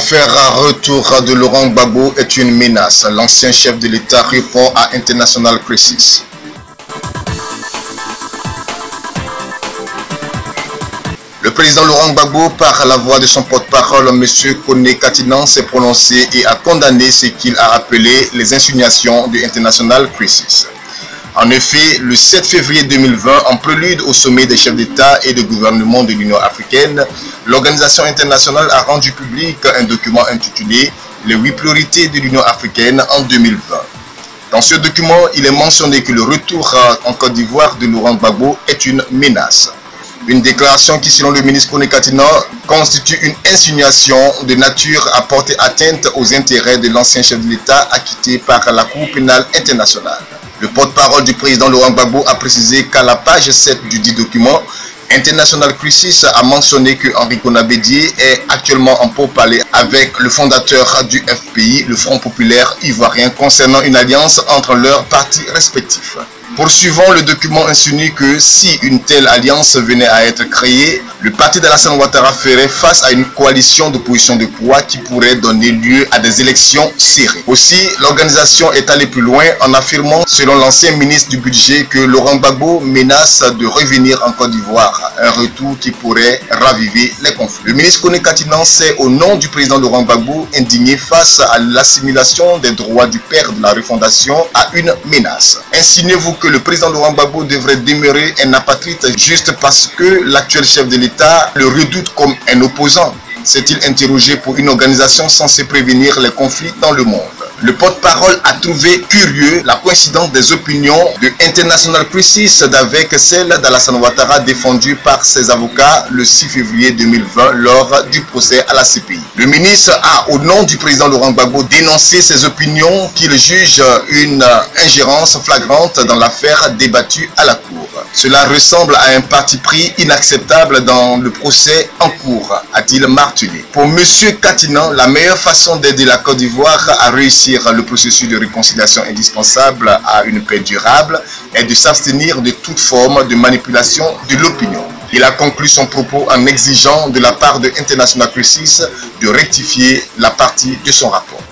L'affaire retour de Laurent Gbagbo est une menace. L'ancien chef de l'État répond à International Crisis. Le président Laurent Gbagbo, par la voix de son porte-parole, M. Koné Katinan, s'est prononcé et a condamné ce qu'il a appelé les insinuations de International Crisis. En effet, le 7 février 2020, en prélude au sommet des chefs d'État et de gouvernement de l'Union africaine, l'organisation internationale a rendu public un document intitulé « Les 8 priorités de l'Union africaine en 2020 ». Dans ce document, il est mentionné que le retour en Côte d'Ivoire de Laurent Gbagbo est une menace. Une déclaration qui, selon le ministre Koné Katinan, constitue une insinuation de nature à porter atteinte aux intérêts de l'ancien chef de l'État acquitté par la Cour pénale internationale. Le porte-parole du président Laurent Gbagbo a précisé qu'à la page 7 du dit document, International Crisis a mentionné que Henri Konaté Dié est actuellement en pourparlers avec le fondateur du FPI, le Front populaire ivoirien, concernant une alliance entre leurs partis respectifs. Poursuivant, le document insinue que si une telle alliance venait à être créée, le parti d'Alassane Ouattara ferait face à une coalition d'opposition de poids qui pourrait donner lieu à des élections serrées. Aussi, l'organisation est allée plus loin en affirmant, selon l'ancien ministre du budget, que Laurent Gbagbo menace de revenir en Côte d'Ivoire, un retour qui pourrait raviver les conflits. Le ministre Koné Katinan s'est, au nom du président Laurent Gbagbo, indigné face à l'assimilation des droits du père de la refondation à une menace. Insinuez-vous que le président Laurent Gbagbo devrait demeurer un apatride juste parce que l'actuel chef de l'État le redoute comme un opposant? S'est-il interrogé pour une organisation censée prévenir les conflits dans le monde? Le porte-parole a trouvé curieux la coïncidence des opinions de International Crisis avec celle d'Alassane Ouattara défendue par ses avocats le 6 février 2020 lors du procès à la CPI. Le ministre a, au nom du président Laurent Gbagbo, dénoncé ces opinions qu'il juge une ingérence flagrante dans l'affaire débattue à la Cour. Cela ressemble à un parti pris inacceptable dans le procès en cours, a-t-il martelé. Pour M. Katinan, la meilleure façon d'aider la Côte d'Ivoire à réussir le processus de réconciliation indispensable à une paix durable est de s'abstenir de toute forme de manipulation de l'opinion. Il a conclu son propos en exigeant de la part de International Crisis de rectifier la partie de son rapport.